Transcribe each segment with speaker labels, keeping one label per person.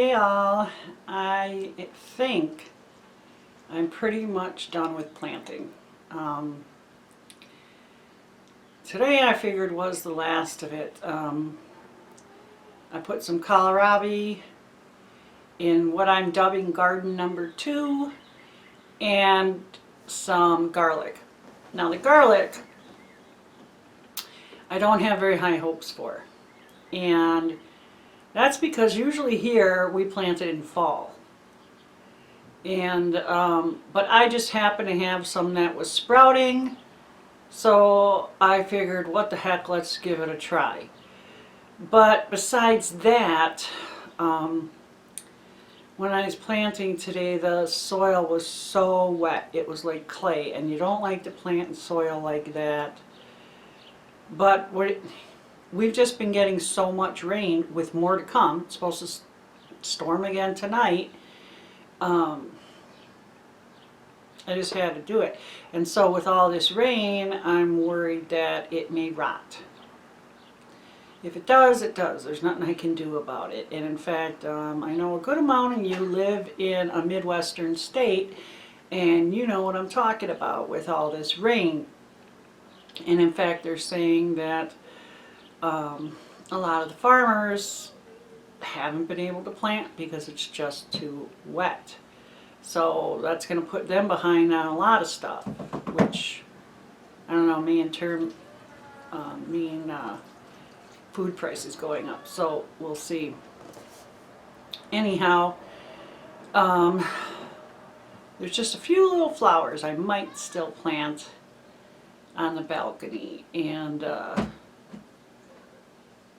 Speaker 1: Hey all, I think I'm pretty much done with planting. Today I figured was the last of it. I put some kohlrabi in what I'm dubbing garden number 2 and some garlic. Now the garlic I don't have very high hopes for, and that's because usually here we plant it in fall. And but I just happened to have some that was sprouting, so I figured what the heck, let's give it a try. But besides that, when I was planting today, the soil was so wet. It was like clay, and you don't like to plant in soil like that. But we've just been getting so much rain, with more to come. It's supposed to storm again tonight. I just had to do it. And so with all this rain, I'm worried that it may rot. If it does, it does. There's nothing I can do about it. And in fact, I know a good amount of you live in a Midwestern state, and you know what I'm talking about with all this rain. And in fact, they're saying that a lot of the farmers haven't been able to plant because it's just too wet. So that's going to put them behind on a lot of stuff, which, I don't know, mean food prices going up. So we'll see. Anyhow, there's just a few little flowers I might still plant on the balcony, and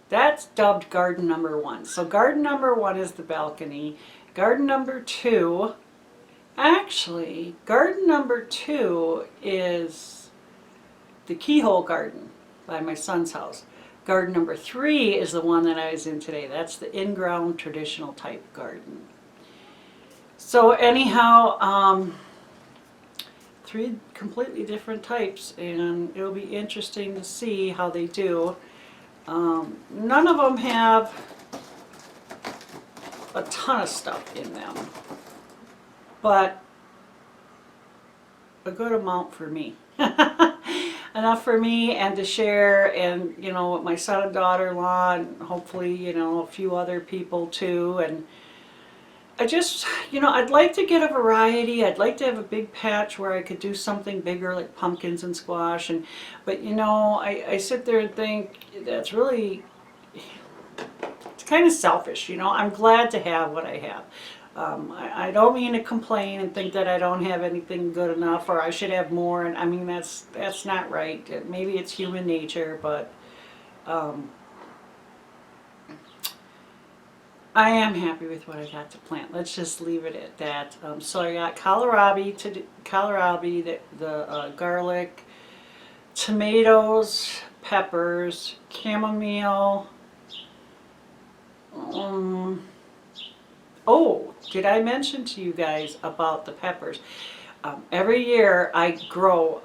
Speaker 1: that's dubbed garden number 1. So garden number 1 is the balcony. Garden number 2, actually, garden number 2 is the keyhole garden by my son's house. Garden number 3 is the one that I was in today. That's the in-ground traditional type garden. So anyhow, 3 completely different types, and it'll be interesting to see how they do. None of them have a ton of stuff in them, but a good amount for me. Enough for me and to share, and you know, with my son and daughter-in-law, and hopefully, you know, a few other people too. And I just, you know, I'd like to get a variety. I'd like to have a big patch where I could do something bigger like pumpkins and squash, but you know, I sit there and think that's really, it's kind of selfish, you know. I'm glad to have what I have. I don't mean to complain and think that I don't have anything good enough or I should have more, and I mean that's not right. Maybe it's human nature, but I am happy with what I got to plant. Let's just leave it at that. So I got kohlrabi, the garlic, tomatoes, peppers, chamomile. Oh, did I mention to you guys about the peppers? Every year I grow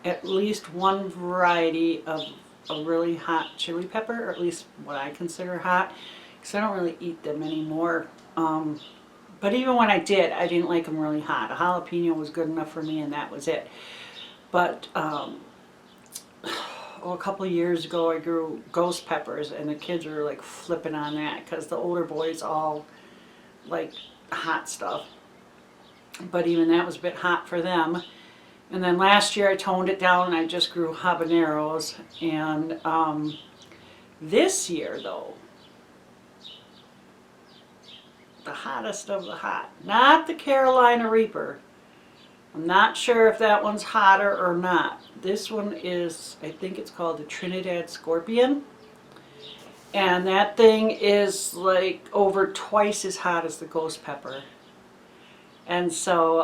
Speaker 1: at least one variety of a really hot chili pepper, or at least what I consider hot, because I don't really eat them anymore. But even when I did, I didn't like them really hot. A jalapeno was good enough for me, and that was it. But a couple of years ago I grew ghost peppers, and the kids were like flipping on that because the older boys all like hot stuff, but even that was a bit hot for them. And then last year I toned it down and I just grew habaneros. And this year though, the hottest of the hot, not the Carolina Reaper, I'm not sure if that one's hotter or not. This one is, I think it's called the Trinidad Scorpion. And that thing is like over twice as hot as the ghost pepper. And so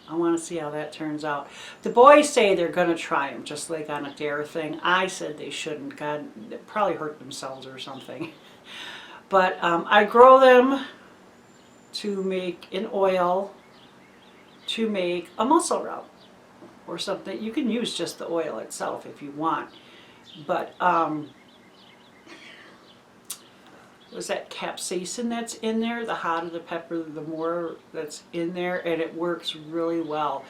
Speaker 1: I want to see how that turns out. The boys say they're going to try them, just like on a dare thing. I said they shouldn't. God, they probably hurt themselves or something. But I grow them to make an oil, to make a mussel route or something. You can use just the oil itself if you want. But was that capsaicin that's in there. The hotter the pepper, the more that's in there, and it works really well.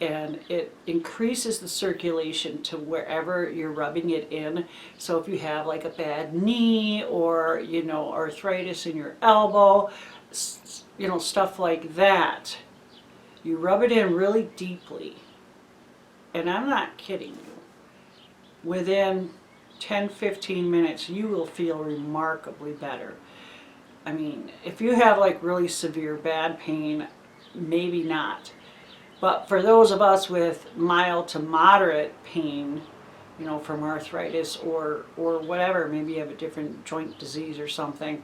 Speaker 1: And it increases the circulation to wherever you're rubbing it in. So if you have like a bad knee, or arthritis in your elbow, stuff like that, you rub it in really deeply, and I'm not kidding you, within 10-15 minutes you will feel remarkably better. I mean, if you have like really severe bad pain, maybe not. But for those of us with mild to moderate pain, from arthritis or whatever, maybe you have a different joint disease or something,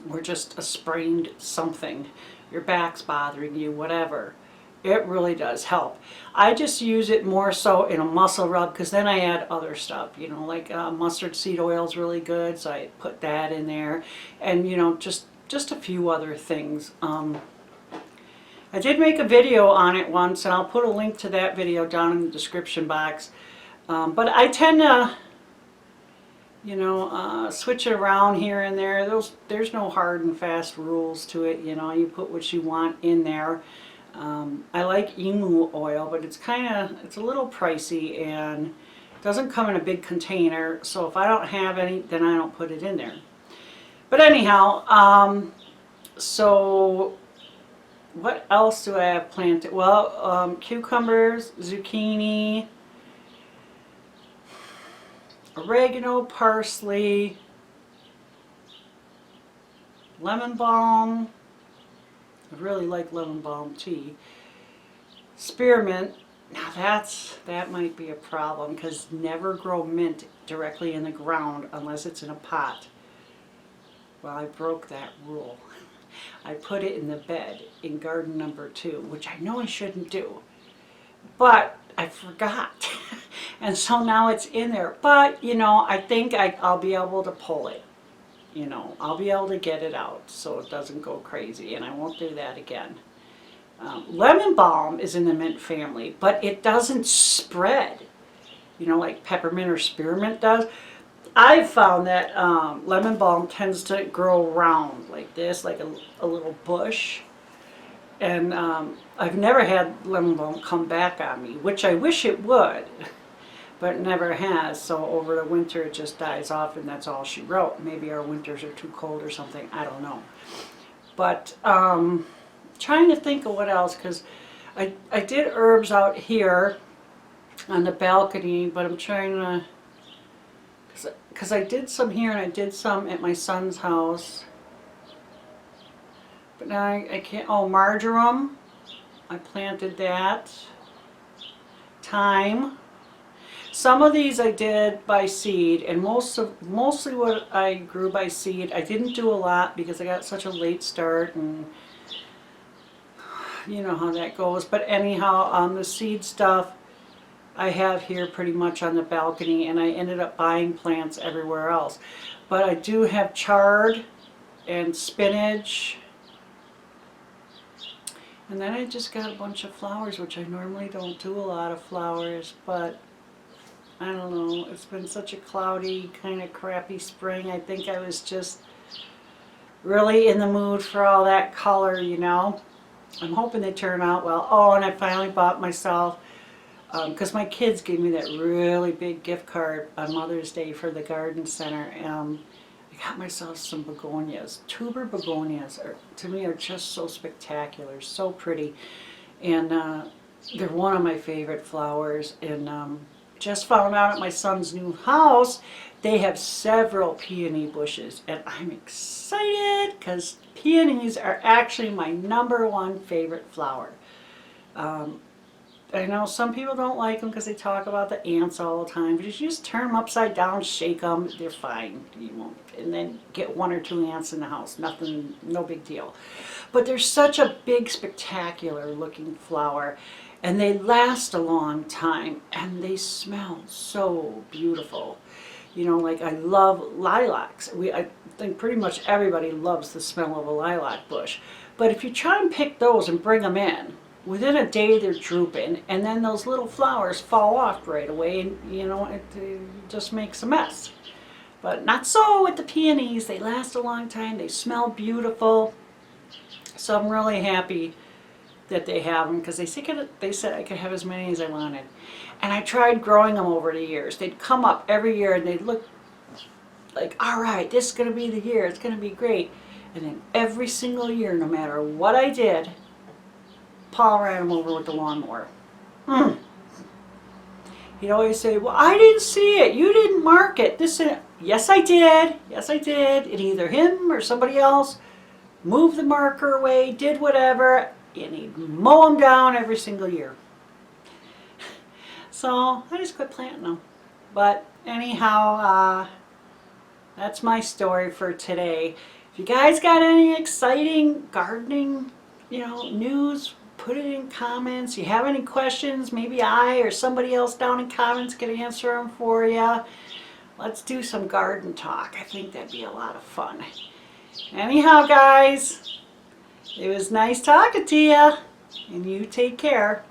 Speaker 1: or just a sprained something, your back's bothering you, whatever, it really does help. I just use it more so in a muscle rub, because then I add other stuff, like mustard seed oil is really good, so I put that in there, and just a few other things. I did make a video on it once, and I'll put a link to that video down in the description box. But I tend to, switch it around here and there. There's no hard and fast rules to it. You put what you want in there. I like emu oil, but it's a little pricey, and it doesn't come in a big container. So if I don't have any, then I don't put it in there. But anyhow, so what else do I have planted? Well, cucumbers, zucchini, oregano, parsley, lemon balm. I really like lemon balm tea. Spearmint. Now that might be a problem, because never grow mint directly in the ground unless it's in a pot. Well, I broke that rule. I put it in the bed in garden number 2, which I know I shouldn't do, but I forgot. And so now it's in there. But, I think I'll be able to pull it. I'll be able to get it out so it doesn't go crazy, and I won't do that again. Lemon balm is in the mint family, but it doesn't spread, like peppermint or spearmint does. I've found that lemon balm tends to grow round like this, like a little bush. And I've never had lemon balm come back on me, which I wish it would, but it never has. So over the winter it just dies off, and that's all she wrote. Maybe our winters are too cold or something, I don't know. But trying to think of what else, because I did herbs out here on the balcony, but I'm trying to, because I did some here and I did some at my son's house. But now I can't. Oh, marjoram. I planted that. Thyme. Some of these I did by seed, and mostly what I grew by seed. I didn't do a lot because I got such a late start, and you know how that goes. But anyhow, on the seed stuff I have here pretty much on the balcony, and I ended up buying plants everywhere else. But I do have chard and spinach, and then I just got a bunch of flowers, which I normally don't do a lot of flowers, but I don't know, it's been such a cloudy, kind of crappy spring. I think I was just really in the mood for all that color, I'm hoping they turn out well. Oh, and I finally bought myself, because my kids gave me that really big gift card on Mother's Day for the garden center. I got myself some begonias. Tuber begonias to me are just so spectacular, so pretty, and they're one of my favorite flowers. And just found out at my son's new house they have several peony bushes, and I'm excited because peonies are actually my #1 favorite flower. I know some people don't like them because they talk about the ants all the time, but if you just turn them upside down, shake them, they're fine. You won't, and then get 1 or 2 ants in the house. Nothing, no big deal. But they're such a big, spectacular looking flower, and they last a long time, and they smell so beautiful. Like I love lilacs. I think pretty much everybody loves the smell of a lilac bush. But if you try and pick those and bring them in, within a day they're drooping, and then those little flowers fall off right away, and it just makes a mess. But not so with the peonies. They last a long time. They smell beautiful. So I'm really happy that they have them because they said I could have as many as I wanted. And I tried growing them over the years. They'd come up every year and they'd look like, all right, this is going to be the year. It's going to be great. And then every single year, no matter what I did, Paul ran them over with the lawnmower. He'd always say, well, I didn't see it. You didn't mark it. Yes, I did. Yes, I did. And either him or somebody else moved the marker away, did whatever, and he'd mow them down every single year. So I just quit planting them. But anyhow, that's my story for today. If you guys got any exciting gardening, news, put it in comments. You have any questions, maybe I or somebody else down in comments can answer them for you. Let's do some garden talk. I think that'd be a lot of fun. Anyhow, guys, it was nice talking to you, and you take care.